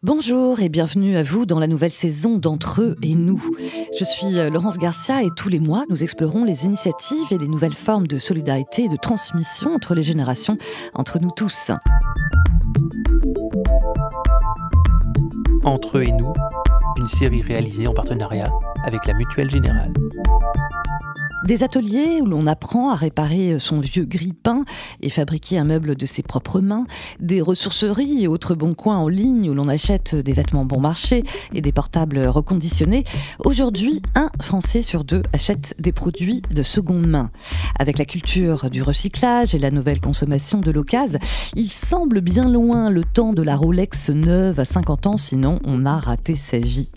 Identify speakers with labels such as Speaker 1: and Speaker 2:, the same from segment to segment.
Speaker 1: Bonjour et bienvenue à vous dans la nouvelle saison d'Entre eux et nous. Je suis Laurence Garcia et tous les mois, nous explorons les initiatives et les nouvelles formes de solidarité et de transmission entre les générations, entre nous tous.
Speaker 2: Entre eux et nous, une série réalisée en partenariat avec la Mutuelle Générale.
Speaker 1: Des ateliers où l'on apprend à réparer son vieux grille-pain et fabriquer un meuble de ses propres mains, des ressourceries et autres bons coins en ligne où l'on achète des vêtements bon marché et des portables reconditionnés. Aujourd'hui, 1 Français sur 2 achète des produits de seconde main. Avec la culture du recyclage et la nouvelle consommation de l'occasion, il semble bien loin le temps de la Rolex neuve à 50 ans, sinon on a raté sa vie.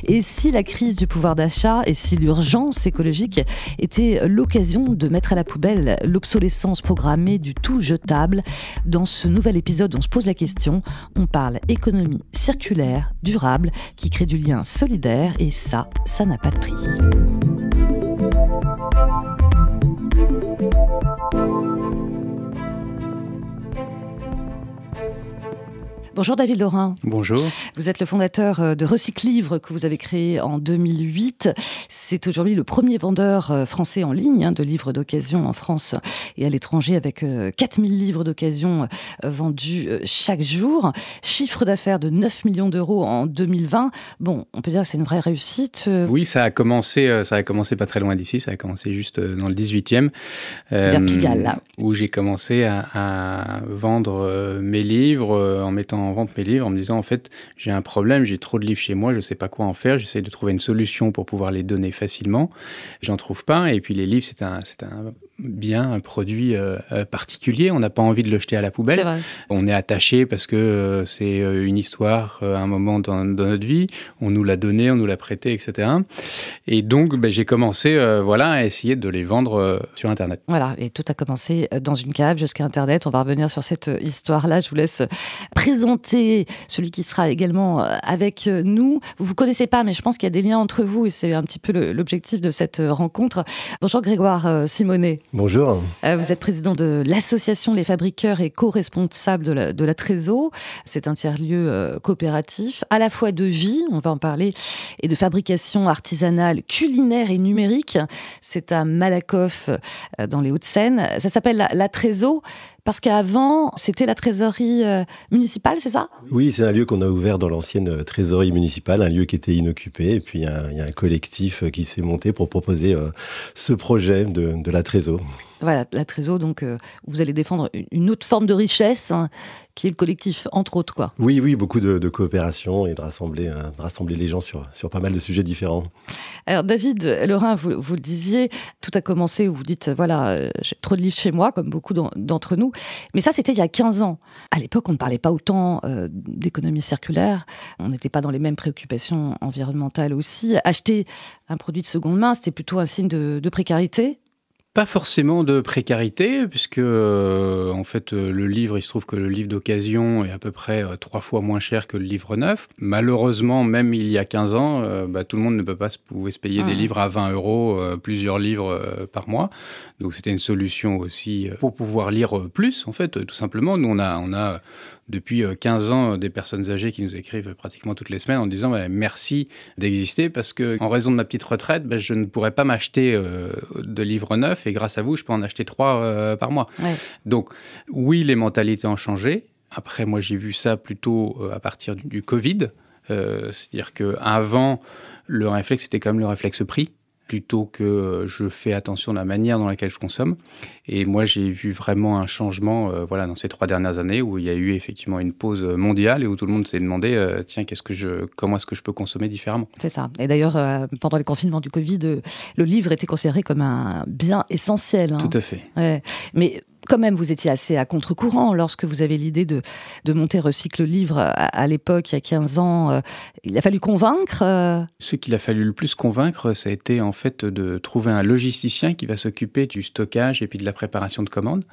Speaker 1: Et si la crise du pouvoir d'achat et si l'urgence écologique était l'occasion de mettre à la poubelle l'obsolescence programmée du tout jetable, dans ce nouvel épisode on se pose la question, on parle économie circulaire, durable, qui crée du lien solidaire et ça n'a pas de prix. Bonjour David Laurin.
Speaker 3: Bonjour.
Speaker 1: Vous êtes le fondateur de Recyclivre que vous avez créé en 2008. C'est aujourd'hui le premier vendeur français en ligne de livres d'occasion en France et à l'étranger avec 4000 livres d'occasion vendus chaque jour. Chiffre d'affaires de 9 millions d'euros en 2020. Bon, on peut dire que c'est une vraie réussite.
Speaker 3: Oui, ça a commencé pas très loin d'ici, ça a commencé juste dans le 18e.
Speaker 1: Vers Pigalle, là.
Speaker 3: Où j'ai commencé à vendre mes livres en mettant en vente mes livres en me disant en fait j'ai un problème, j'ai trop de livres chez moi, je sais pas quoi en faire, j'essaie de trouver une solution pour pouvoir les donner facilement, j'en trouve pas et puis les livres c'est un bien un produit particulier, on n'a pas envie de le jeter à la poubelle.
Speaker 1: C'est vrai.
Speaker 3: On est attaché parce que c'est une histoire à un moment dans notre vie, on nous l'a donné, on nous l'a prêté, etc. Et donc j'ai commencé à essayer de les vendre sur Internet.
Speaker 1: Voilà, et tout a commencé dans une cave jusqu'à Internet. On va revenir sur cette histoire-là. Je vous laisse présenter celui qui sera également avec nous. Vous ne vous connaissez pas, mais je pense qu'il y a des liens entre vous et c'est un petit peu l'objectif de cette rencontre. Bonjour Grégoire Simonet.
Speaker 4: Bonjour.
Speaker 1: Vous êtes président de l'association Les Fabriqueurs et co-responsable de la Trésor. C'est un tiers-lieu coopératif, à la fois de vie, on va en parler, et de fabrication artisanale, culinaire et numérique. C'est à Malakoff, dans les Hauts-de-Seine. Ça s'appelle la Trésor. Parce qu'avant, c'était la trésorerie municipale, c'est ça ?
Speaker 4: Oui, c'est un lieu qu'on a ouvert dans l'ancienne trésorerie municipale, un lieu qui était inoccupé. Et puis, il y a un collectif qui s'est monté pour proposer ce projet de la Trésor.
Speaker 1: Voilà, la Trésor, donc vous allez défendre une autre forme de richesse, qui est le collectif, entre autres, quoi.
Speaker 4: Oui, beaucoup de coopération et de rassembler les gens sur pas mal de sujets différents.
Speaker 1: Alors David Laurin, vous le disiez, tout a commencé où vous dites, j'ai trop de livres chez moi, comme beaucoup d'entre nous. Mais ça, c'était il y a 15 ans. À l'époque, on ne parlait pas autant d'économie circulaire. On n'était pas dans les mêmes préoccupations environnementales aussi. Acheter un produit de seconde main, c'était plutôt un signe de précarité.
Speaker 3: Pas forcément de précarité, puisque en fait le livre, il se trouve que le livre d'occasion est à peu près 3 fois moins cher que le livre neuf. Malheureusement, même il y a 15 ans, tout le monde ne pouvait se payer des livres à 20 €, plusieurs livres par mois. Donc c'était une solution aussi pour pouvoir lire plus, en fait, tout simplement. Nous, on a depuis 15 ans des personnes âgées qui nous écrivent pratiquement toutes les semaines en disant merci d'exister parce que en raison de ma petite retraite, je ne pourrais pas m'acheter de livres neufs et grâce à vous, je peux en acheter 3 par mois. Ouais. Donc oui, les mentalités ont changé. Après, moi, j'ai vu ça plutôt à partir du Covid. C'est-à-dire qu'avant, le réflexe, c'était quand même le réflexe prix, plutôt que je fais attention à la manière dans laquelle je consomme. Et moi, j'ai vu vraiment un changement dans ces 3 dernières années où il y a eu effectivement une pause mondiale et où tout le monde s'est demandé comment est-ce que je peux consommer différemment.
Speaker 1: C'est ça. Et d'ailleurs, pendant les confinements du Covid, le livre était considéré comme un bien essentiel.
Speaker 3: Tout à fait.
Speaker 1: Ouais. Mais quand même, vous étiez assez à contre-courant lorsque vous avez l'idée de monter Recycle Livre à l'époque, il y a 15 ans. Il a fallu convaincre
Speaker 3: Ce qu'il a fallu le plus convaincre, ça a été en fait de trouver un logisticien qui va s'occuper du stockage et puis de la préparation de commandes,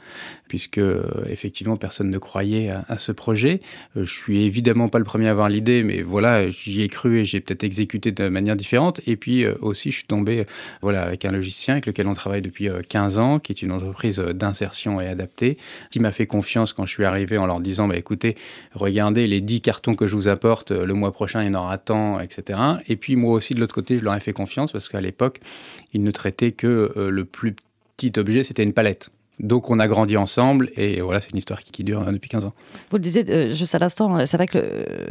Speaker 3: puisque effectivement, personne ne croyait à ce projet. Je suis évidemment pas le premier à avoir l'idée, mais voilà, j'y ai cru et j'ai peut-être exécuté de manière différente. Et puis aussi, je suis tombé avec un logisticien avec lequel on travaille depuis 15 ans, qui est une entreprise d'insertion réadapté, qui m'a fait confiance quand je suis arrivé en leur disant écoutez, regardez les 10 cartons que je vous apporte, le mois prochain il y en aura tant, etc. Et puis moi aussi de l'autre côté je leur ai fait confiance parce qu'à l'époque ils ne traitaient que le plus petit objet, c'était une palette. Donc on a grandi ensemble et voilà, c'est une histoire qui dure depuis 15 ans.
Speaker 1: Vous le disiez juste à l'instant, c'est vrai que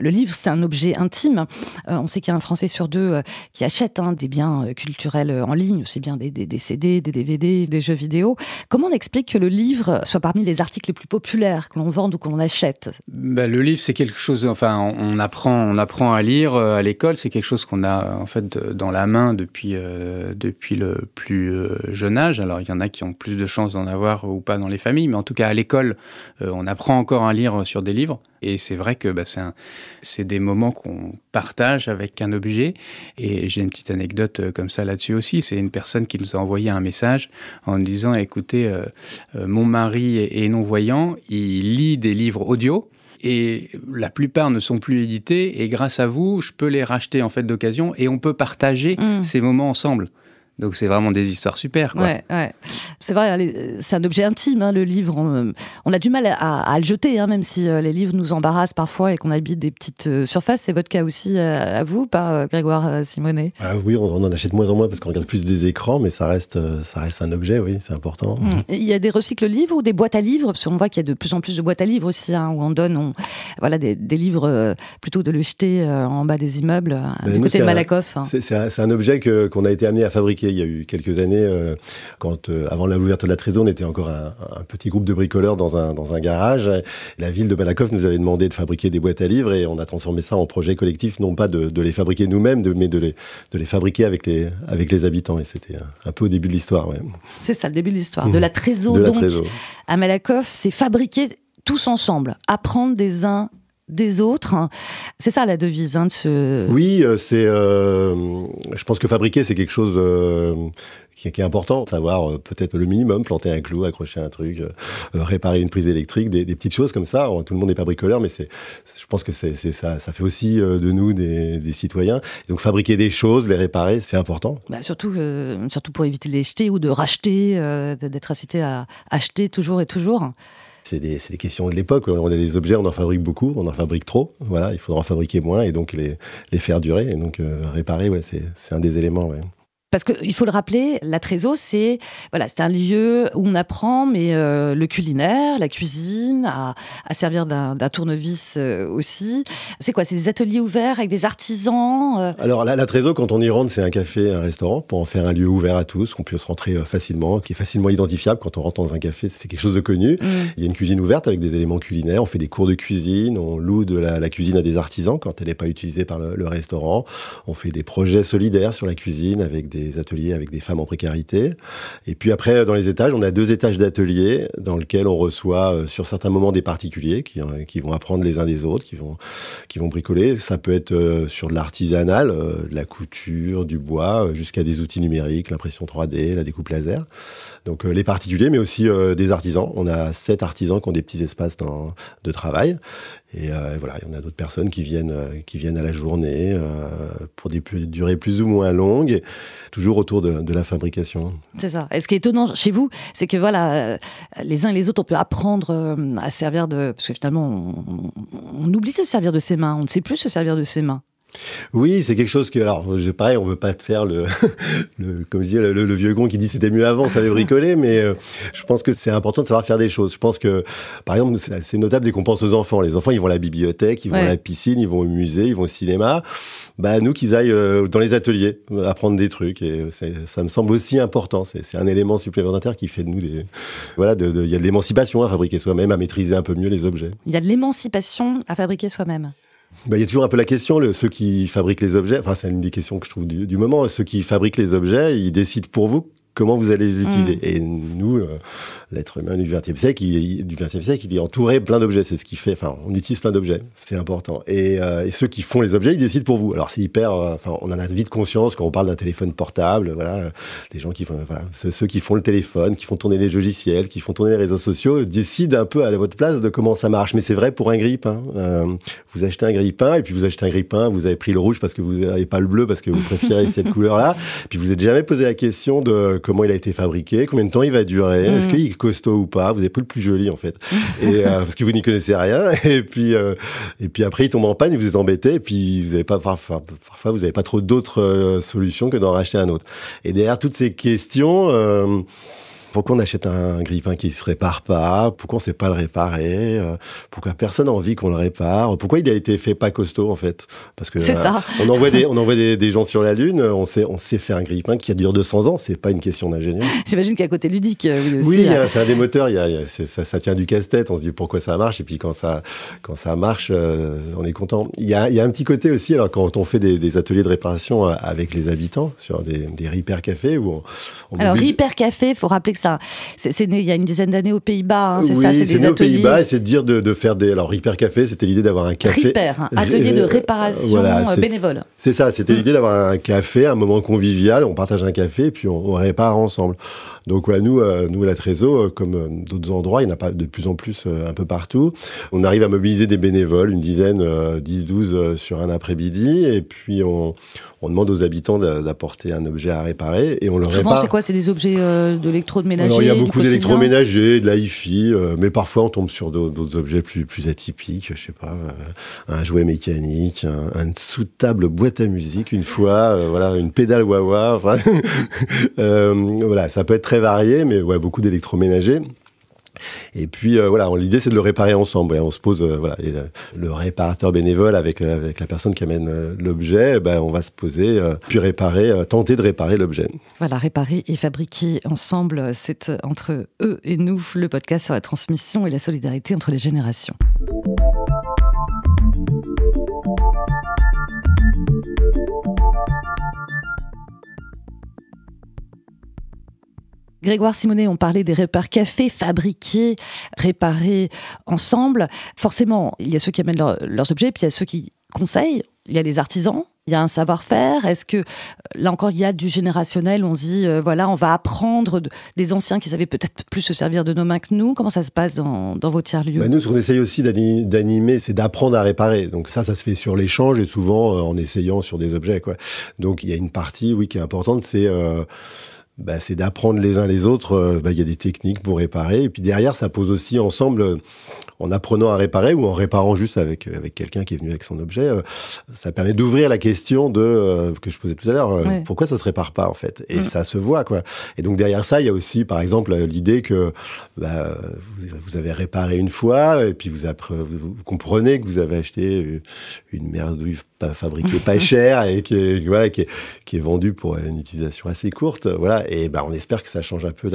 Speaker 1: le livre c'est un objet intime. On sait qu'il y a un Français sur 2 qui achète des biens culturels en ligne, aussi bien des CD, des DVD, des jeux vidéo. Comment on explique que le livre soit parmi les articles les plus populaires que l'on vende ou que l'on achète ?
Speaker 3: Le livre c'est quelque chose, on apprend à lire à l'école, c'est quelque chose qu'on a en fait dans la main depuis le plus jeune âge. Alors il y en a qui ont plus de chances d'en avoir ou pas dans les familles, mais en tout cas à l'école, on apprend encore à lire sur des livres. Et c'est vrai que c'est des moments qu'on partage avec un objet. Et j'ai une petite anecdote comme ça là-dessus aussi. C'est une personne qui nous a envoyé un message en nous disant « Écoutez, mon mari est non-voyant, il lit des livres audio. Et la plupart ne sont plus édités. Et grâce à vous, je peux les racheter en fait d'occasion. Et on peut partager ces moments ensemble. » Donc c'est vraiment des histoires super, quoi.
Speaker 1: Ouais. C'est vrai, c'est un objet intime, le livre. On a du mal à le jeter, même si les livres nous embarrassent parfois et qu'on habite des petites surfaces. C'est votre cas aussi à vous, pas Grégoire Simonet ?
Speaker 4: Oui, on en achète moins en moins parce qu'on regarde plus des écrans, mais ça reste un objet, oui, c'est important.
Speaker 1: Il y a des recycles livres ou des boîtes à livres, parce qu'on voit qu'il y a de plus en plus de boîtes à livres aussi, où on donne des livres plutôt de le jeter en bas des immeubles, du côté de Malakoff.
Speaker 4: C'est un objet qu'on a été amené à fabriquer. Il y a eu quelques années, avant l'ouverture de la Trésor, on était encore un petit groupe de bricoleurs dans un garage. La ville de Malakoff nous avait demandé de fabriquer des boîtes à livres et on a transformé ça en projet collectif, non pas de les fabriquer nous-mêmes, mais de les fabriquer avec les habitants. Et c'était un peu au début de l'histoire. Ouais.
Speaker 1: C'est ça, le début de l'histoire. De la Trésor, à Malakoff, c'est fabriquer tous ensemble, apprendre des uns des autres. C'est ça la devise de ce...
Speaker 4: Oui, je pense que fabriquer, c'est quelque chose qui est important. Savoir peut-être le minimum, planter un clou, accrocher un truc, réparer une prise électrique, des petites choses comme ça. Tout le monde n'est pas bricoleur, mais je pense que ça fait aussi de nous des citoyens. Et donc fabriquer des choses, les réparer, c'est important.
Speaker 1: Surtout pour éviter de les jeter ou de racheter, d'être incité à acheter toujours et toujours.
Speaker 4: C'est des questions de l'époque. On a des objets, on en fabrique beaucoup, on en fabrique trop. Voilà, il faudra en fabriquer moins et donc les faire durer. Et donc réparer, c'est un des éléments. Ouais.
Speaker 1: Parce qu'il faut le rappeler, la Trésor, c'est un lieu où on apprend, mais le culinaire, la cuisine, à servir d'un tournevis aussi. C'est quoi ? C'est des ateliers ouverts avec des artisans
Speaker 4: Alors, la Trésor, quand on y rentre, c'est un café, un restaurant, pour en faire un lieu ouvert à tous, qu'on puisse rentrer facilement, qui est facilement identifiable. Quand on rentre dans un café, c'est quelque chose de connu. Il y a une cuisine ouverte avec des éléments culinaires. On fait des cours de cuisine, on loue de la cuisine à des artisans quand elle n'est pas utilisée par le restaurant. On fait des projets solidaires sur la cuisine avec des ateliers avec des femmes en précarité. Et puis après, dans les étages, on a 2 étages d'ateliers dans lesquels on reçoit sur certains moments des particuliers qui vont apprendre les uns des autres, qui vont bricoler. Ça peut être sur de l'artisanal, de la couture, du bois, jusqu'à des outils numériques, l'impression 3D, la découpe laser. Donc les particuliers, mais aussi des artisans. On a 7 artisans qui ont des petits espaces de travail. Et voilà, il y en a d'autres personnes qui viennent à la journée pour des durées plus ou moins longues, toujours autour de la fabrication.
Speaker 1: C'est ça. Et ce qui est étonnant chez vous, c'est que les uns et les autres, on peut apprendre à servir parce que finalement, on oublie de se servir de ses mains, on ne sait plus se servir de ses mains.
Speaker 4: Oui, c'est quelque chose que, alors, pareil, on veut pas te faire comme je dis, le vieux con qui dit c'était mieux avant, ça avait bricolé, mais je pense que c'est important de savoir faire des choses. Je pense que, par exemple, c'est notable dès qu'on pense aux enfants. Les enfants, ils vont à la bibliothèque, ils vont à la piscine, ils vont au musée, ils vont au cinéma. Nous, qu'ils aillent dans les ateliers, apprendre des trucs, et ça me semble aussi important. C'est un élément supplémentaire qui fait de nous il y a de l'émancipation à fabriquer soi-même, à maîtriser un peu mieux les objets.
Speaker 1: Il y a de l'émancipation à fabriquer soi-même.
Speaker 4: Il y a toujours un peu la question, ceux qui fabriquent les objets, c'est une des questions que je trouve du moment, ceux qui fabriquent les objets, ils décident pour vous comment vous allez l'utiliser. Et nous, l'être humain du XXe siècle, il est entouré plein d'objets. C'est ce qui fait, on utilise plein d'objets. C'est important. Et ceux qui font les objets, ils décident pour vous. Alors c'est hyper, on en a vite conscience quand on parle d'un téléphone portable. Voilà, les gens qui font, ceux qui font le téléphone, qui font tourner les logiciels, qui font tourner les réseaux sociaux, décident un peu à votre place de comment ça marche. Mais c'est vrai pour un grille-pain. Vous achetez un grille-pain et puis vous achetez un grille-pain, vous avez pris le rouge parce que vous n'avez pas le bleu parce que vous préférez cette couleur-là. Puis vous n'êtes jamais posé la question de comment il a été fabriqué, combien de temps il va durer, est-ce qu'il est costaud ou pas. Vous avez pris le plus joli en fait, parce que vous n'y connaissez rien. Et puis après il tombe en panne, et vous êtes embêté, et puis vous avez pas parfois vous n'avez pas trop d'autres solutions que d'en racheter un autre. Et derrière toutes ces questions, pourquoi on achète un grille-pain qui ne se répare pas? Pourquoi on ne sait pas le réparer? Pourquoi personne n'a envie qu'on le répare? Pourquoi il a été fait pas costaud, en fait? Parce que
Speaker 1: ça.
Speaker 4: On envoie des gens sur la Lune, on sait faire un grille-pain qui dure 200 ans, c'est pas une question d'ingénieur.
Speaker 1: J'imagine qu'il y a côté ludique, oui, aussi.
Speaker 4: Oui, c'est un des moteurs, ça tient du casse-tête, on se dit pourquoi ça marche, et puis quand ça marche, on est content. Il y a un petit côté aussi, alors quand on fait des ateliers de réparation avec les habitants, sur des repair cafés, où
Speaker 1: alors, repair café, il faut rappeler que c'est né il y a une dizaine d'années aux Pays-Bas, c'est
Speaker 4: oui,
Speaker 1: ça, c'est
Speaker 4: des
Speaker 1: né
Speaker 4: ateliers.
Speaker 1: Aux Pays-Bas,
Speaker 4: et c'est de dire de faire des... Alors, Repair Café, c'était l'idée d'avoir un café...
Speaker 1: Repair, atelier de réparation bénévole.
Speaker 4: C'est ça, c'était l'idée d'avoir un café, un moment convivial, on partage un café, et puis on répare ensemble. Donc, voilà, nous à la Trésor, comme d'autres endroits, il y en a pas de plus en plus un peu partout, on arrive à mobiliser des bénévoles, une dizaine, 10-12 sur un après-midi, et puis on demande aux habitants d'apporter un objet à réparer, et on le répare.
Speaker 1: Souvent, c'est quoi? C'est des objets d'électroménager?
Speaker 4: Alors, il y a beaucoup d'électroménager, de la hi-fi, mais parfois on tombe sur d'autres objets plus atypiques, je sais pas, un jouet mécanique, un sous-table boîte à musique, une fois, une pédale wah-wah, enfin, voilà, ça peut être très varié, mais ouais, beaucoup d'électroménager. Et puis l'idée c'est de le réparer ensemble. On se pose, et le réparateur bénévole avec la personne qui amène l'objet, on va se poser, puis tenter de réparer l'objet.
Speaker 1: Voilà, réparer et fabriquer ensemble, c'est entre eux et nous, le podcast sur la transmission et la solidarité entre les générations. Grégoire Simonet, on parlait des repair cafés, fabriqués, réparés ensemble. Forcément, il y a ceux qui amènent leurs objets, puis il y a ceux qui conseillent. Il y a les artisans, il y a un savoir-faire. Est-ce que, là encore, il y a du générationnel? On se dit, on va apprendre des anciens qui savaient peut-être plus se servir de nos mains que nous. Comment ça se passe dans vos tiers-lieux?
Speaker 4: Nous, ce qu'on essaye aussi d'animer, c'est d'apprendre à réparer. Donc ça se fait sur l'échange et souvent en essayant sur des objets, quoi. Donc il y a une partie, qui est importante, c'est d'apprendre les uns les autres. Il y a des techniques pour réparer. Et puis derrière, ça pose aussi ensemble, en apprenant à réparer ou en réparant juste avec quelqu'un qui est venu avec son objet, ça permet d'ouvrir la question que je posais tout à l'heure. Pourquoi ça se répare pas, en fait? Et ça se voit, quoi. Et donc derrière ça, il y a aussi, par exemple, l'idée que vous avez réparé une fois et puis vous comprenez que vous avez acheté une merdouille fabriquée pas cher et qui est vendue pour une utilisation assez courte. Voilà. Et on espère que ça change un peu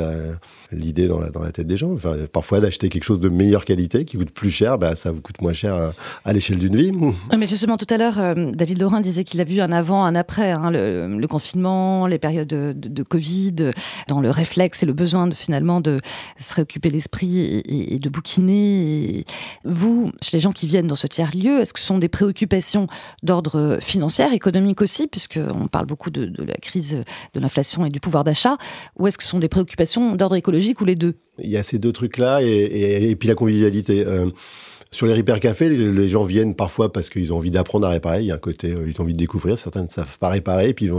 Speaker 4: l'idée dans la tête des gens. Enfin, parfois, d'acheter quelque chose de meilleure qualité qui coûte plus cher, ça vous coûte moins cher à l'échelle d'une vie.
Speaker 1: Mais justement, tout à l'heure, David Laurin disait qu'il a vu un avant, un après, le confinement, les périodes de Covid, dans le réflexe et le besoin finalement de se réoccuper l'esprit et de bouquiner. Et vous, chez les gens qui viennent dans ce tiers-lieu, est-ce que ce sont des préoccupations d'ordre financier, économique aussi, puisqu'on parle beaucoup de la crise de l'inflation et du pouvoir d'achat, ou est-ce que ce sont des préoccupations d'ordre écologique ou les deux?
Speaker 4: Il y a ces deux trucs-là et puis la convivialité. Sur les repair cafés, les gens viennent parfois parce qu'ils ont envie d'apprendre à réparer. Il y a un côté, ils ont envie de découvrir. Certains ne savent pas réparer. Et puis, il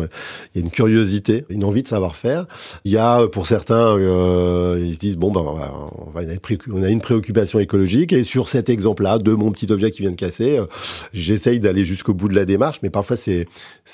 Speaker 4: y a une curiosité, une envie de savoir faire. Il y a, pour certains, ils se disent, on a une préoccupation écologique. Et sur cet exemple-là, de mon petit objet qui vient de casser, j'essaye d'aller jusqu'au bout de la démarche. Mais parfois, c'est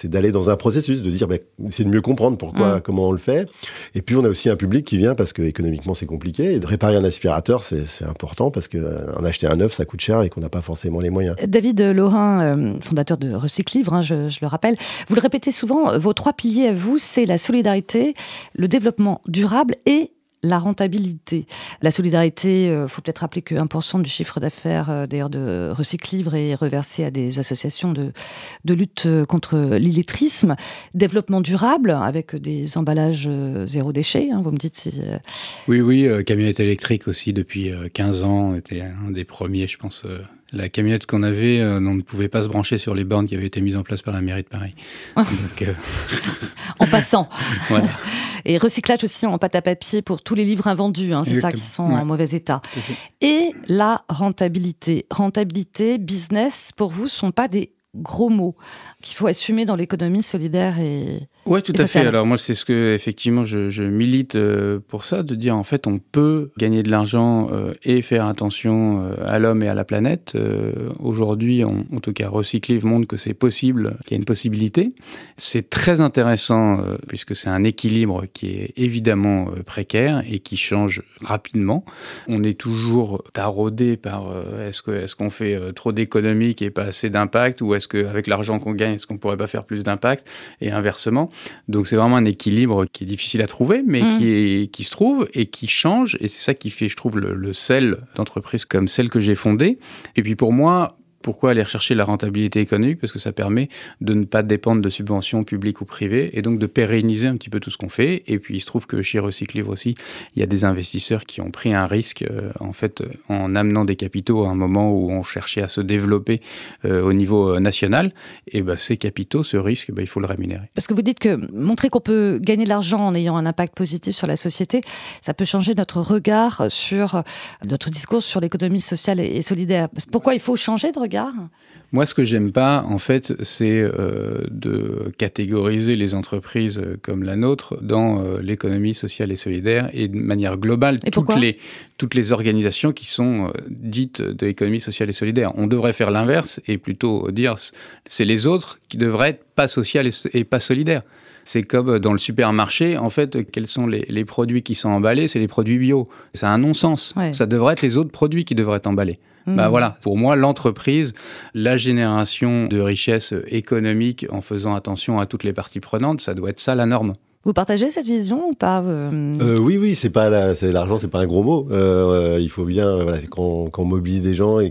Speaker 4: d'aller dans un processus, de se dire, c'est de mieux comprendre comment on le fait. Et puis, on a aussi un public qui vient parce que économiquement, c'est compliqué. Et de réparer un aspirateur, c'est important parce qu'en acheter un neuf, ça coûte cher et qu'on n'a pas forcément les moyens.
Speaker 1: David Laurin, fondateur de Recyclivre, je le rappelle, vous le répétez souvent, vos 3 piliers à vous, c'est la solidarité, le développement durable et la rentabilité. La solidarité, faut peut-être rappeler que 1% du chiffre d'affaires d'ailleurs de Recyclivre est reversé à des associations de lutte contre l'illettrisme. Développement durable avec des emballages zéro déchet, vous me dites si...
Speaker 3: Oui, camionnette électrique aussi depuis 15 ans, était un des premiers, je pense. La camionnette qu'on avait, on ne pouvait pas se brancher sur les bornes qui avaient été mises en place par la mairie de Paris. Donc,
Speaker 1: en passant.
Speaker 3: Voilà.
Speaker 1: Et recyclage aussi en pâte à papier pour tous les livres invendus, c'est Exactement. Ça, qui sont en mauvais état. Et la rentabilité. Rentabilité, business, pour vous, ne sont pas des gros mots qu'il faut assumer dans l'économie solidaire et
Speaker 3: Oui, tout à fait. Alors moi, c'est ce que effectivement je milite pour ça, de dire en fait on peut gagner de l'argent et faire attention à l'homme et à la planète. Aujourd'hui, en tout cas, Recyclive montre que c'est possible, qu'il y a une possibilité. C'est très intéressant puisque c'est un équilibre qui est évidemment précaire et qui change rapidement. On est toujours taraudé par est-ce qu'on fait trop d'économies et pas assez d'impact, ou est-ce qu'avec l'argent qu'on gagne, est-ce qu'on pourrait pas faire plus d'impact, et inversement. Donc c'est vraiment un équilibre qui est difficile à trouver, mais qui se trouve et qui change. Et c'est ça qui fait, je trouve, le sel d'entreprise comme celle que j'ai fondée. Et puis pour moi, pourquoi aller rechercher la rentabilité économique ? Parce que ça permet de ne pas dépendre de subventions publiques ou privées et donc de pérenniser un petit peu tout ce qu'on fait. Et puis il se trouve que chez Recyclive aussi, il y a des investisseurs qui ont pris un risque en fait en amenant des capitaux à un moment où on cherchait à se développer au niveau national. Et ces capitaux, ce risque, il faut le rémunérer.
Speaker 1: Parce que vous dites que montrer qu'on peut gagner de l'argent en ayant un impact positif sur la société, ça peut changer notre regard sur notre discours sur l'économie sociale et solidaire. Pourquoi il faut changer de regard ?
Speaker 3: Moi, ce que j'aime pas, en fait, c'est de catégoriser les entreprises comme la nôtre dans l'économie sociale et solidaire et de manière globale toutes les organisations qui sont dites de l'économie sociale et solidaire. On devrait faire l'inverse et plutôt dire c'est les autres qui devraient être pas sociales et pas solidaires. C'est comme dans le supermarché, en fait, quels sont les produits qui sont emballés ? C'est les produits bio. C'est un non-sens. Ouais. Ça devrait être les autres produits qui devraient être emballés. Voilà, pour moi, l'entreprise, la génération de richesse économique en faisant attention à toutes les parties prenantes, ça doit être ça la norme.
Speaker 1: Vous partagez cette vision ou pas ?
Speaker 4: Oui, c'est pas l'argent, c'est pas un gros mot. Il faut bien, quand on mobilise des gens et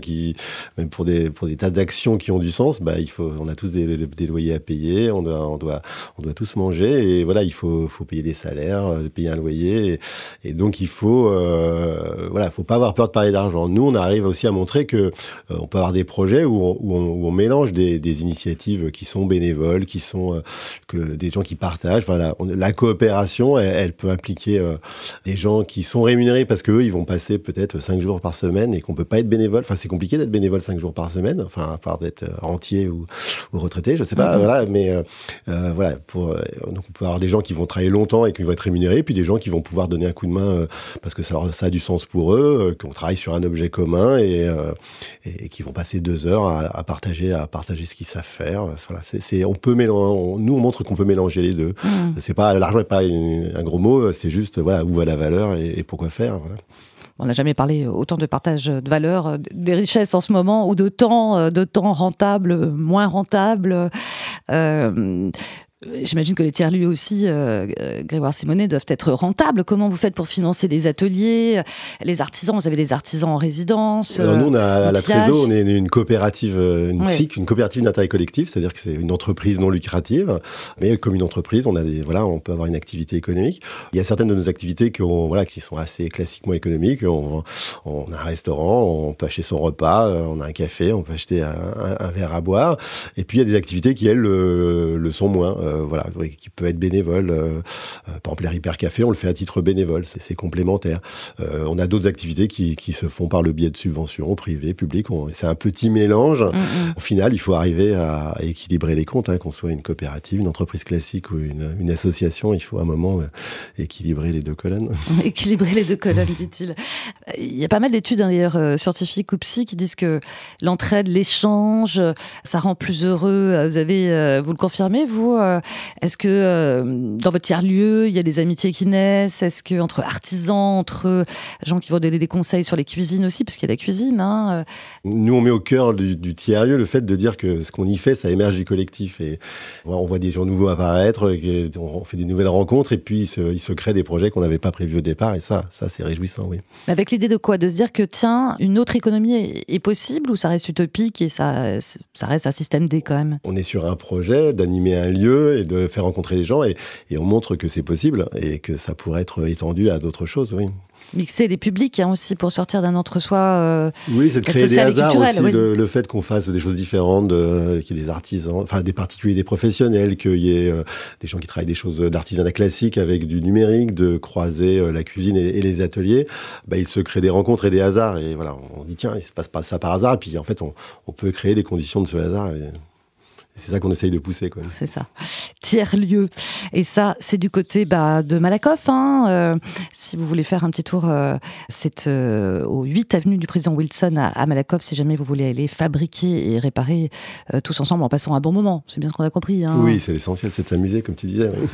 Speaker 4: même pour des tas d'actions qui ont du sens, on a tous des loyers à payer, on doit tous manger et voilà, il faut payer des salaires, payer un loyer et donc il faut pas avoir peur de parler d'argent. Nous, on arrive aussi à montrer que on peut avoir des projets où on mélange des initiatives qui sont bénévoles, qui sont que des gens qui partagent. Voilà, la coopération, elle peut impliquer des gens qui sont rémunérés parce qu'eux, ils vont passer peut-être 5 jours par semaine et qu'on peut pas être bénévole. Enfin, c'est compliqué d'être bénévole 5 jours par semaine, enfin, à part d'être rentier ou retraité, je sais pas, voilà, mais donc on peut avoir des gens qui vont travailler longtemps et qui vont être rémunérés, puis des gens qui vont pouvoir donner un coup de main parce que ça a du sens pour eux, qu'on travaille sur un objet commun et qui vont passer 2 heures à partager ce qu'ils savent faire. Voilà, nous, on montre qu'on peut mélanger les deux. C'est pas l'argent n'est pas un gros mot, c'est juste où va la valeur et pourquoi faire. Voilà.
Speaker 1: On n'a jamais parlé autant de partage de valeur, des richesses en ce moment, ou de temps rentable, moins rentable. J'imagine que les tiers-lieux aussi, Grégoire Simonet, doivent être rentables. Comment vous faites pour financer des ateliers, les artisans? Vous avez des artisans en résidence.
Speaker 4: Alors nous, à la Trésor, on est une coopérative, une coopérative d'intérêt collectif, c'est-à-dire que c'est une entreprise non lucrative, mais comme une entreprise, on peut avoir une activité économique. Il y a certaines de nos activités qui sont assez classiquement économiques. On a un restaurant, on peut acheter son repas, on a un café, on peut acheter un verre à boire. Et puis il y a des activités qui, elles, le sont moins. Qui peut être bénévole. Par exemple, l'air hyper café, on le fait à titre bénévole, c'est complémentaire. On a d'autres activités qui se font par le biais de subventions privées, publiques. C'est un petit mélange. Au final, il faut arriver à équilibrer les comptes, qu'on soit une coopérative, une entreprise classique ou une association. Il faut à un moment équilibrer les deux colonnes.
Speaker 1: Équilibrer les deux colonnes, dit-il. Il y a pas mal d'études, d'ailleurs, scientifiques ou psy, qui disent que l'entraide, l'échange, ça rend plus heureux. Vous le confirmez, vous ? Est-ce que dans votre tiers-lieu, il y a des amitiés qui naissent? Est-ce que entre artisans, entre gens qui vont donner des conseils sur les cuisines aussi, parce qu'il y a la cuisine,
Speaker 4: Nous, on met au cœur du tiers-lieu le fait de dire que ce qu'on y fait, ça émerge du collectif. Et on voit des gens nouveaux apparaître, on fait des nouvelles rencontres, et puis il se crée des projets qu'on n'avait pas prévus au départ. Et ça c'est réjouissant, oui.
Speaker 1: Mais avec l'idée de quoi? De se dire que, tiens, une autre économie est possible, ou ça reste utopique et ça reste un système D quand même?
Speaker 4: On est sur un projet d'animer un lieu et de faire rencontrer les gens et on montre que c'est possible et que ça pourrait être étendu à d'autres choses, oui.
Speaker 1: Mixer des publics aussi pour sortir d'un entre-soi.
Speaker 4: Oui, c'est de créer des hasards aussi, oui. Le fait qu'on fasse des choses différentes, qu'il y ait des artisans, enfin des particuliers, des professionnels, qu'il y ait des gens qui travaillent des choses d'artisanat classique avec du numérique, de croiser la cuisine et les ateliers, il se crée des rencontres et des hasards. Et voilà, on dit tiens, il se passe pas ça par hasard. Et puis en fait, on peut créer les conditions de ce hasard. Et c'est ça qu'on essaye de pousser, quoi.
Speaker 1: C'est ça. tiers-lieux. Et ça, c'est du côté de Malakoff. Si vous voulez faire un petit tour, c'est au 8 avenue du Président Wilson à Malakoff, si jamais vous voulez aller fabriquer et réparer tous ensemble en passant un bon moment. C'est bien ce qu'on a compris.
Speaker 4: Oui, c'est l'essentiel, c'est de s'amuser, comme tu disais. Oui.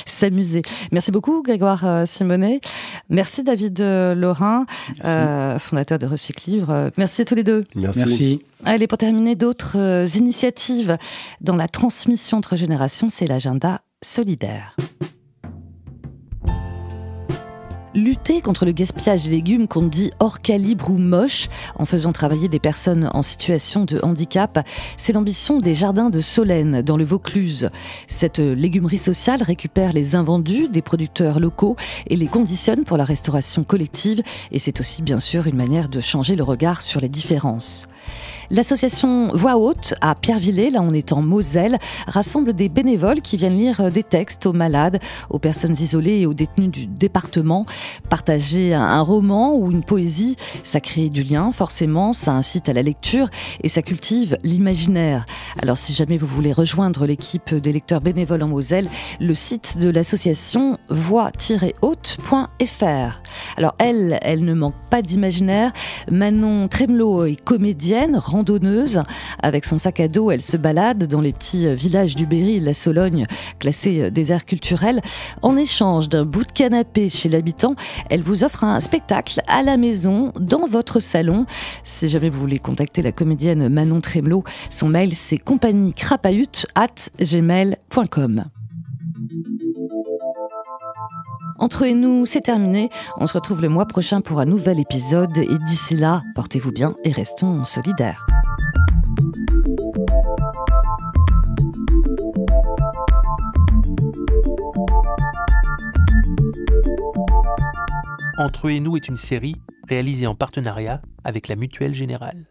Speaker 1: S'amuser. Merci beaucoup, Grégoire Simonet. Merci, David Laurin, fondateur de Recyclivre. Merci à tous les deux.
Speaker 3: Merci.
Speaker 1: Allez, pour terminer, d'autres initiatives dans la transmission entre générations, c'est l'agenda solidaire. Lutter contre le gaspillage des légumes qu'on dit hors calibre ou moche, en faisant travailler des personnes en situation de handicap, c'est l'ambition des Jardins de Solène, dans le Vaucluse. Cette légumerie sociale récupère les invendus des producteurs locaux et les conditionne pour la restauration collective. Et c'est aussi, bien sûr, une manière de changer le regard sur les différences. L'association Voix Haute à Pierrevillers, là on est en Moselle, rassemble des bénévoles qui viennent lire des textes aux malades, aux personnes isolées et aux détenus du département. Partager un roman ou une poésie, ça crée du lien forcément, ça incite à la lecture et ça cultive l'imaginaire. Alors si jamais vous voulez rejoindre l'équipe des lecteurs bénévoles en Moselle, le site de l'association voix-haute.fr. Alors elle ne manque pas d'imaginaire. Manon Tremelot est comédienne, randonneuse. Avec son sac à dos, elle se balade dans les petits villages du Berry et de la Sologne, classés désert culturel. En échange d'un bout de canapé chez l'habitant, elle vous offre un spectacle à la maison, dans votre salon. Si jamais vous voulez contacter la comédienne Manon Tremelot, son mail c'est compagniecrapahut@gmail.com. Entre eux et nous, c'est terminé. On se retrouve le mois prochain pour un nouvel épisode. Et d'ici là, portez-vous bien et restons solidaires.
Speaker 2: Entre eux et nous est une série réalisée en partenariat avec la Mutuelle Générale.